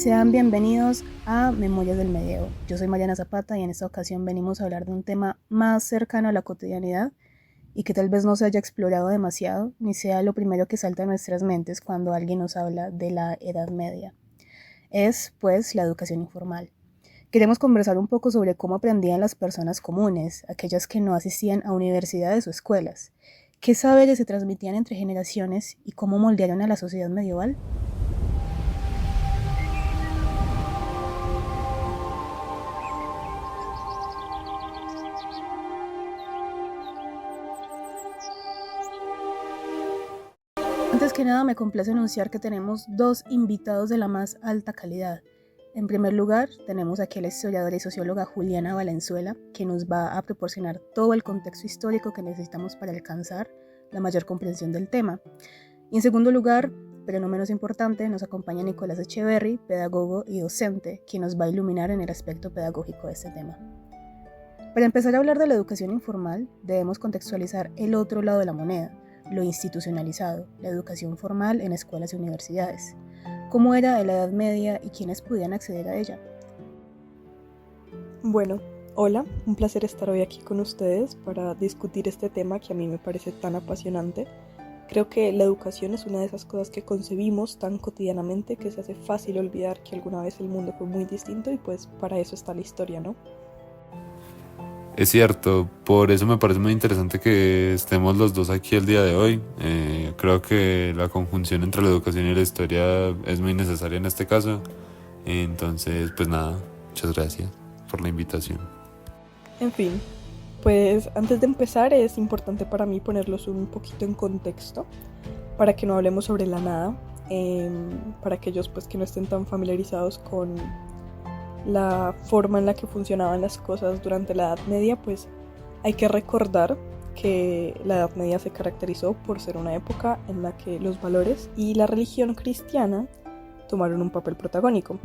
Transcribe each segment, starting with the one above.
Sean bienvenidos a Memorias del Medievo. Yo soy Mariana Zapata y en esta ocasión venimos a hablar de un tema más cercano a la cotidianidad y que tal vez no se haya explorado demasiado ni sea lo primero que salta a nuestras mentes cuando alguien nos habla de la Edad Media. Es, pues, la educación informal. Queremos conversar un poco sobre cómo aprendían las personas comunes, aquellas que no asistían a universidades o escuelas, qué saberes se transmitían entre generaciones y cómo moldearon a la sociedad medieval. Antes que nada, me complace anunciar que tenemos dos invitados de la más alta calidad. En primer lugar, tenemos aquí a la historiadora y socióloga Juliana Valenzuela, que nos va a proporcionar todo el contexto histórico que necesitamos para alcanzar la mayor comprensión del tema. Y en segundo lugar, pero no menos importante, nos acompaña Nicolás Echeverry, pedagogo y docente, quien nos va a iluminar en el aspecto pedagógico de este tema. Para empezar a hablar de la educación informal, debemos contextualizar el otro lado de la moneda, lo institucionalizado, la educación formal en escuelas y universidades. ¿Cómo era en la Edad Media y quiénes podían acceder a ella? Bueno, hola, un placer estar hoy aquí con ustedes para discutir este tema que a mí me parece tan apasionante. Creo que la educación es una de esas cosas que concebimos tan cotidianamente que se hace fácil olvidar que alguna vez el mundo fue muy distinto y pues para eso está la historia, ¿no? Es cierto, por eso me parece muy interesante que estemos los dos aquí el día de hoy. Creo que la conjunción entre la educación y la historia es muy necesaria en este caso. Entonces, pues nada, muchas gracias por la invitación. En fin, pues antes de empezar es importante para mí ponerlos un poquito en contexto para que no hablemos sobre la nada, para aquellos pues que no estén tan familiarizados con la forma en la que funcionaban las cosas durante la Edad Media, pues hay que recordar que la Edad Media se caracterizó por ser una época en la que los valores y la religión cristiana tomaron un papel protagónico.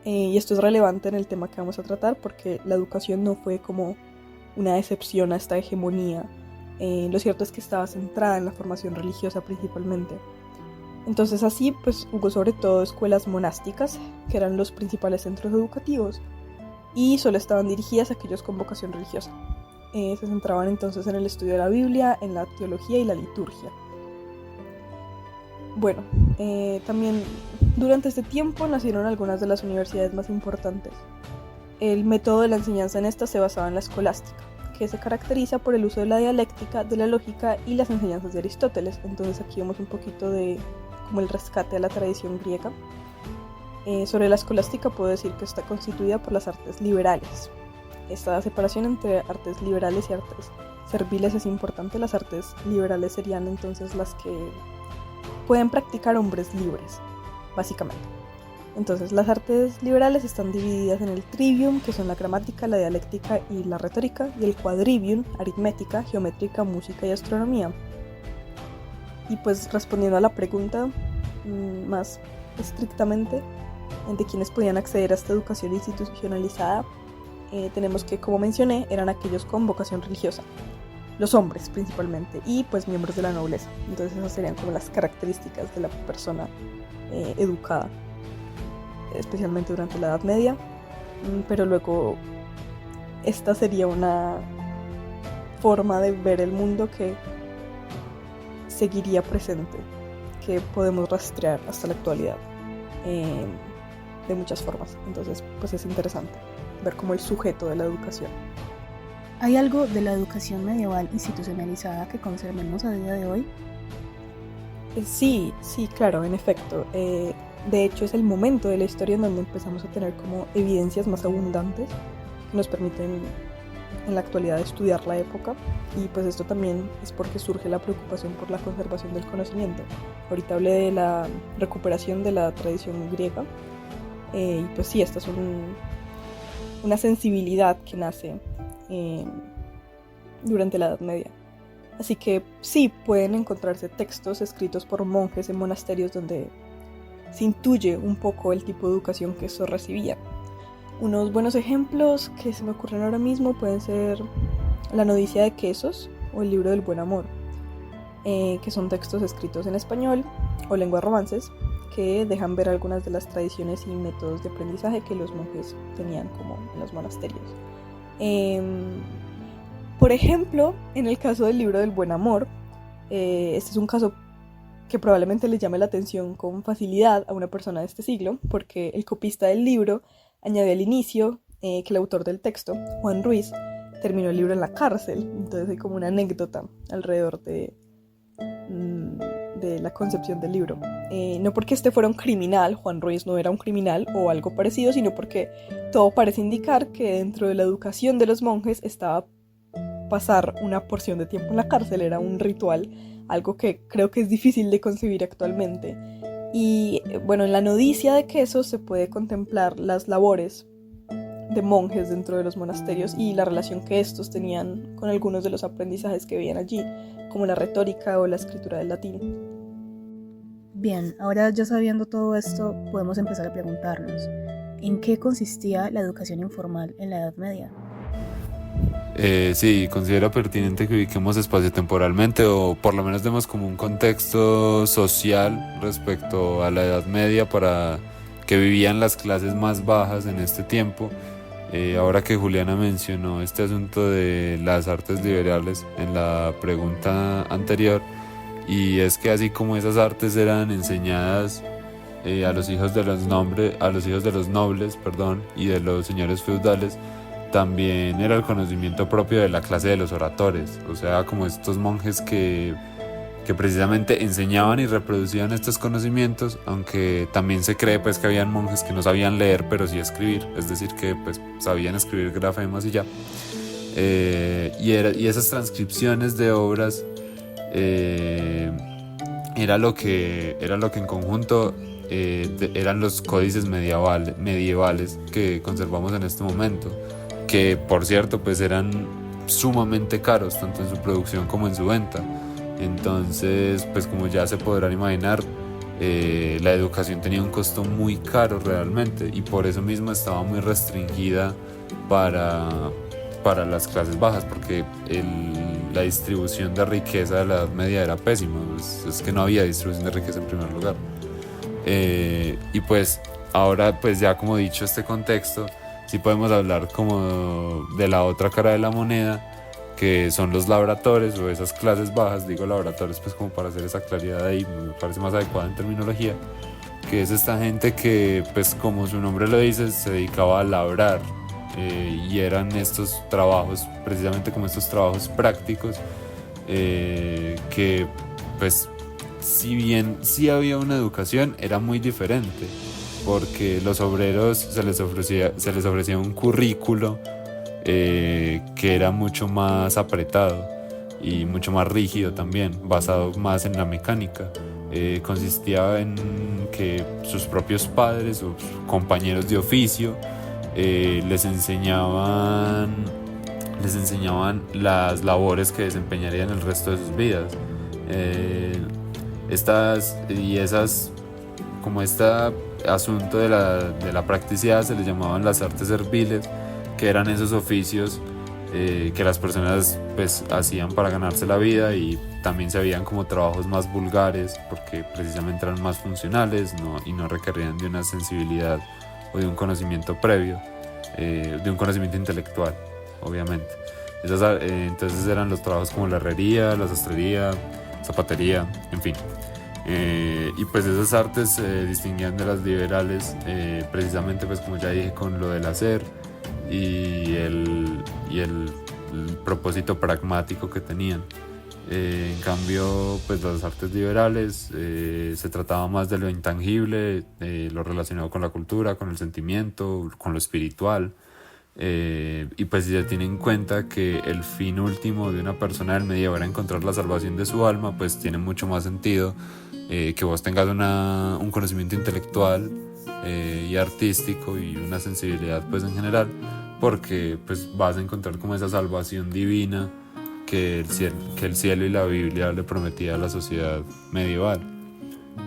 Y esto es relevante en el tema que vamos a tratar porque la educación no fue como una excepción a esta hegemonía. Lo cierto es que estaba centrada en la formación religiosa principalmente. Entonces así pues hubo sobre todo escuelas monásticas, que eran los principales centros educativos, y solo estaban dirigidas a aquellos con vocación religiosa. Se centraban entonces en el estudio de la Biblia, en la teología y la liturgia. Bueno, también durante este tiempo nacieron algunas de las universidades más importantes. El método de la enseñanza en esta se basaba en la escolástica, que se caracteriza por el uso de la dialéctica, de la lógica y las enseñanzas de Aristóteles. Entonces aquí vemos un poquito de como el rescate a la tradición griega. Sobre la escolástica puedo decir que está constituida por las artes liberales. Esta separación entre artes liberales y artes serviles es importante. Las artes liberales serían entonces las que pueden practicar hombres libres, básicamente. Entonces las artes liberales están divididas en el trivium, que son la gramática, la dialéctica y la retórica, y el quadrivium, aritmética, geométrica, música y astronomía. Y pues respondiendo a la pregunta más estrictamente de quienes podían acceder a esta educación institucionalizada, tenemos que, como mencioné, eran aquellos con vocación religiosa, los hombres principalmente, y pues miembros de la nobleza. Entonces esas serían como las características de la persona educada, especialmente durante la Edad Media. Pero luego esta sería una forma de ver el mundo que seguiría presente, que podemos rastrear hasta la actualidad de muchas formas. Entonces pues es interesante ver como el sujeto de la educación. ¿Hay algo de la educación medieval institucionalizada que conservemos a día de hoy? Sí, claro, en efecto. De hecho es el momento de la historia en donde empezamos a tener como evidencias más abundantes que nos permiten en la actualidad estudiar la época, y pues esto también es porque surge la preocupación por la conservación del conocimiento. Ahorita hablé de la recuperación de la tradición griega, y pues sí, esta es una sensibilidad que nace durante la Edad Media. Así que sí, pueden encontrarse textos escritos por monjes en monasterios donde se intuye un poco el tipo de educación que estos recibían. Unos buenos ejemplos que se me ocurren ahora mismo pueden ser La Novicia de Quesos o El Libro del Buen Amor, que son textos escritos en español o lenguas romances que dejan ver algunas de las tradiciones y métodos de aprendizaje que los monjes tenían como en los monasterios. Por ejemplo, en el caso del libro del Buen Amor, este es un caso que probablemente le llame la atención con facilidad a una persona de este siglo, porque el copista del libro añade al inicio que el autor del texto, Juan Ruiz, terminó el libro en la cárcel. Entonces hay como una anécdota alrededor de la concepción del libro. No porque este fuera un criminal, Juan Ruiz no era un criminal o algo parecido, sino porque todo parece indicar que dentro de la educación de los monjes estaba pasar una porción de tiempo en la cárcel, era un ritual, algo que creo que es difícil de concebir actualmente. Y bueno, en la Nodicia de Queso se puede contemplar las labores de monjes dentro de los monasterios y la relación que estos tenían con algunos de los aprendizajes que veían allí, como la retórica o la escritura del latín. Bien, ahora ya sabiendo todo esto, podemos empezar a preguntarnos, ¿en qué consistía la educación informal en la Edad Media? Sí, considero pertinente que ubiquemos espaciotemporalmente o por lo menos demos como un contexto social respecto a la Edad Media para que vivían las clases más bajas en este tiempo. Ahora que Juliana mencionó este asunto de las artes liberales en la pregunta anterior, y es que así como esas artes eran enseñadas a los hijos de los nobles, y de los señores feudales, también era el conocimiento propio de la clase de los oradores, o sea, como estos monjes que precisamente enseñaban y reproducían estos conocimientos, aunque también se cree pues que habían monjes que no sabían leer pero sí escribir, es decir que pues sabían escribir grafemas y ya. Y esas transcripciones de obras era lo que en conjunto eran los códices medievales que conservamos en este momento, que por cierto pues eran sumamente caros tanto en su producción como en su venta. Entonces pues como ya se podrán imaginar, la educación tenía un costo muy caro realmente y por eso mismo estaba muy restringida para las clases bajas, porque la distribución de riqueza de la Edad Media era pésima, es que no había distribución de riqueza en primer lugar. Y pues ahora pues ya como dicho este contexto, sí podemos hablar como de la otra cara de la moneda, que son los labradores o esas clases bajas. Digo labradores pues como para hacer esa claridad ahí, me parece más adecuada en terminología, que es esta gente que pues como su nombre lo dice, se dedicaba a labrar, y eran estos trabajos, precisamente como estos trabajos prácticos, que pues si bien sí había una educación, era muy diferente, porque los obreros se les ofrecía un currículo que era mucho más apretado y mucho más rígido también, basado más en la mecánica. Consistía en que sus propios padres o compañeros de oficio les enseñaban las labores que desempeñarían el resto de sus vidas. Como este asunto de la practicidad se les llamaban las artes serviles, que eran esos oficios que las personas pues hacían para ganarse la vida, y también se veían como trabajos más vulgares porque precisamente eran más funcionales y no requerían de una sensibilidad o de un conocimiento previo, de un conocimiento intelectual, obviamente. Entonces eran los trabajos como la herrería, la sastrería, zapatería, en fin. Y pues esas artes se distinguían de las liberales, precisamente pues como ya dije, con lo del hacer y el propósito pragmático que tenían. En cambio pues las artes liberales se trataba más de lo intangible, lo relacionado con la cultura, con el sentimiento, con lo espiritual. Y pues si se tiene en cuenta que el fin último de una persona del medievo era encontrar la salvación de su alma, pues tiene mucho más sentido que vos tengas un conocimiento intelectual y artístico y una sensibilidad pues en general, porque pues vas a encontrar como esa salvación divina que el cielo y la Biblia le prometía a la sociedad medieval.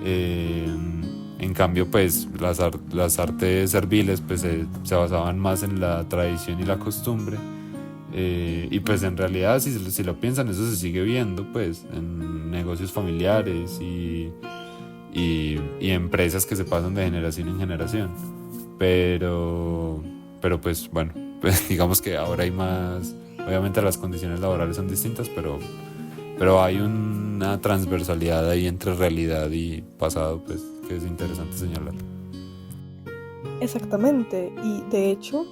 En cambio pues las artes serviles pues se basaban más en la tradición y la costumbre, y pues en realidad si lo piensan, eso se sigue viendo pues en negocios familiares y y empresas que se pasan de generación en generación. Pero pues bueno, pues digamos que ahora hay más, obviamente las condiciones laborales son distintas, pero hay una transversalidad ahí entre realidad y pasado, pues que es interesante señalar. Exactamente, y de hecho,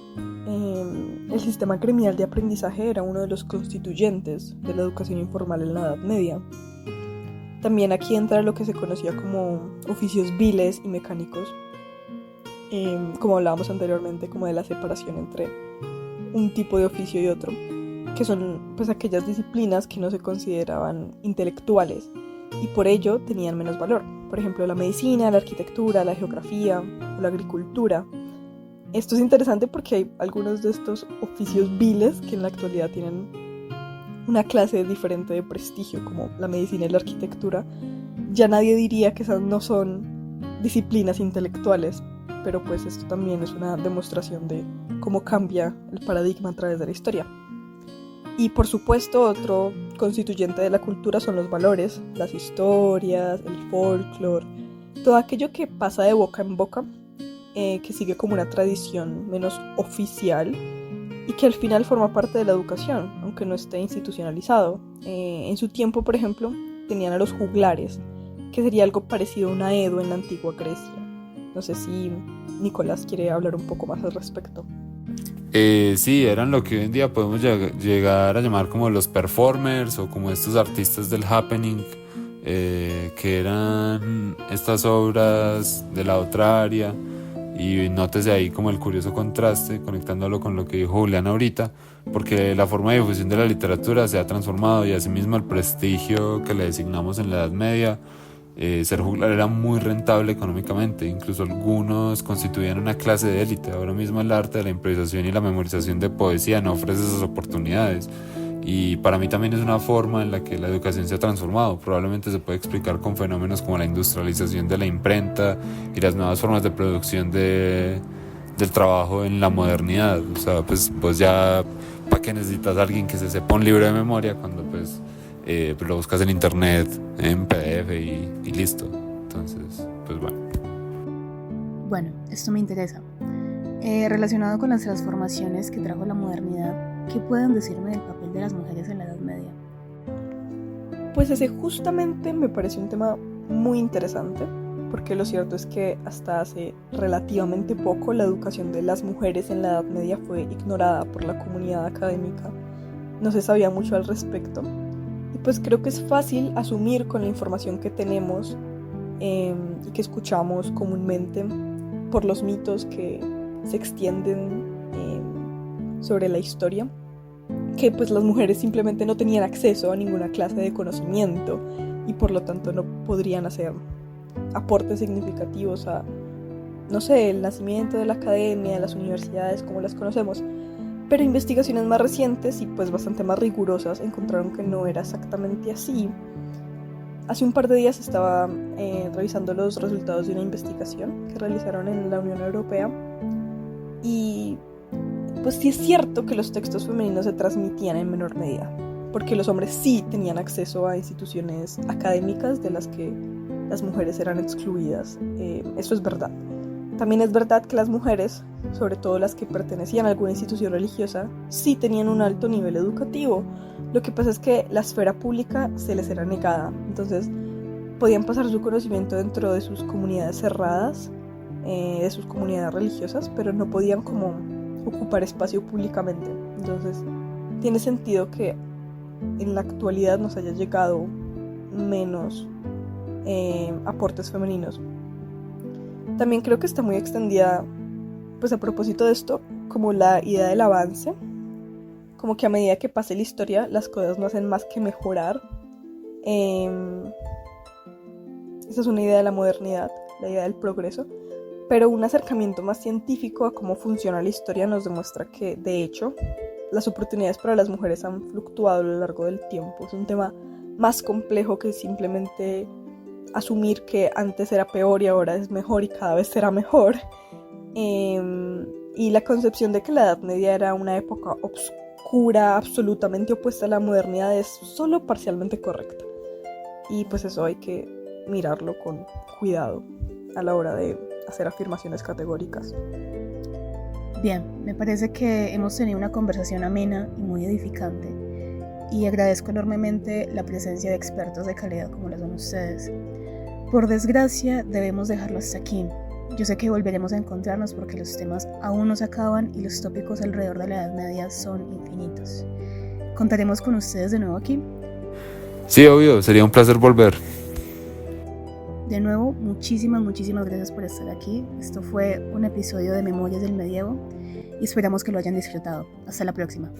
el sistema gremial de aprendizaje era uno de los constituyentes de la educación informal en la Edad Media. También aquí entra lo que se conocía como oficios viles y mecánicos, como hablábamos anteriormente, como de la separación entre un tipo de oficio y otro, que son pues aquellas disciplinas que no se consideraban intelectuales y por ello tenían menos valor. Por ejemplo, la medicina, la arquitectura, la geografía o la agricultura. Esto es interesante porque hay algunos de estos oficios viles que en la actualidad tienen una clase diferente de prestigio, como la medicina y la arquitectura. Ya nadie diría que esas no son disciplinas intelectuales, pero pues esto también es una demostración de cómo cambia el paradigma a través de la historia. Y por supuesto, otro constituyente de la cultura son los valores, las historias, el folclore, todo aquello que pasa de boca en boca, que sigue como una tradición menos oficial y que al final forma parte de la educación, aunque no esté institucionalizado. En su tiempo, por ejemplo, tenían a los juglares, que sería algo parecido a una Edo en la antigua Grecia. No sé si Nicolás quiere hablar un poco más al respecto. Sí, eran lo que hoy en día podemos llegar a llamar como los performers o como estos artistas del happening, que eran estas obras de la otra área. Y nótese ahí como el curioso contraste, conectándolo con lo que dijo Julián ahorita, porque la forma de difusión de la literatura se ha transformado y asimismo el prestigio que le designamos en la Edad Media. Ser juglar era muy rentable económicamente, incluso algunos constituían una clase de élite. Ahora mismo el arte de la improvisación y la memorización de poesía no ofrece esas oportunidades, y para mí también es una forma en la que la educación se ha transformado. Probablemente se puede explicar con fenómenos como la industrialización de la imprenta y las nuevas formas de producción del trabajo en la modernidad. O sea, pues ya, ¿para qué necesitas a alguien que se sepa un libro de memoria cuando pues lo buscas en internet, en PDF y listo? Entonces, pues bueno. Bueno, esto me interesa. Relacionado con las transformaciones que trajo la modernidad, ¿qué pueden decirme del papel de las mujeres en la Edad Media? Pues ese justamente me parece un tema muy interesante, porque lo cierto es que hasta hace relativamente poco la educación de las mujeres en la Edad Media fue ignorada por la comunidad académica. No se sabía mucho al respecto. Y pues creo que es fácil asumir con la información que tenemos y que escuchamos comúnmente por los mitos que se extienden sobre la historia, que pues las mujeres simplemente no tenían acceso a ninguna clase de conocimiento y por lo tanto no podrían hacer aportes significativos a, no sé, el nacimiento de la academia, de las universidades como las conocemos. Pero investigaciones más recientes y pues bastante más rigurosas encontraron que no era exactamente así. Hace un par de días estaba revisando los resultados de una investigación que realizaron en la Unión Europea y pues sí es cierto que los textos femeninos se transmitían en menor medida, porque los hombres sí tenían acceso a instituciones académicas de las que las mujeres eran excluidas. Eso es verdad. También es verdad que las mujeres, sobre todo las que pertenecían a alguna institución religiosa, sí tenían un alto nivel educativo. Lo que pasa es que la esfera pública se les era negada. Entonces podían pasar su conocimiento dentro de sus comunidades cerradas, de sus comunidades religiosas, pero no podían como ocupar espacio públicamente. Entonces tiene sentido que en la actualidad nos haya llegado menos aportes femeninos. También creo que está muy extendida, pues a propósito de esto, como la idea del avance, como que a medida que pase la historia las cosas no hacen más que mejorar. Esa es una idea de la modernidad, la idea del progreso, pero un acercamiento más científico a cómo funciona la historia nos demuestra que, de hecho, las oportunidades para las mujeres han fluctuado a lo largo del tiempo. Es un tema más complejo que simplemente asumir que antes era peor y ahora es mejor y cada vez será mejor. Y la concepción de que la Edad Media era una época oscura, absolutamente opuesta a la modernidad, es solo parcialmente correcta. Y pues eso hay que mirarlo con cuidado a la hora de hacer afirmaciones categóricas. Bien, me parece que hemos tenido una conversación amena y muy edificante, y agradezco enormemente la presencia de expertos de calidad como lo son ustedes. Por desgracia, debemos dejarlo hasta aquí. Yo sé que volveremos a encontrarnos porque los temas aún no se acaban y los tópicos alrededor de la Edad Media son infinitos. ¿Contaremos con ustedes de nuevo aquí? Sí, obvio, sería un placer volver. De nuevo, muchísimas gracias por estar aquí. Esto fue un episodio de Memorias del Medievo y esperamos que lo hayan disfrutado. Hasta la próxima.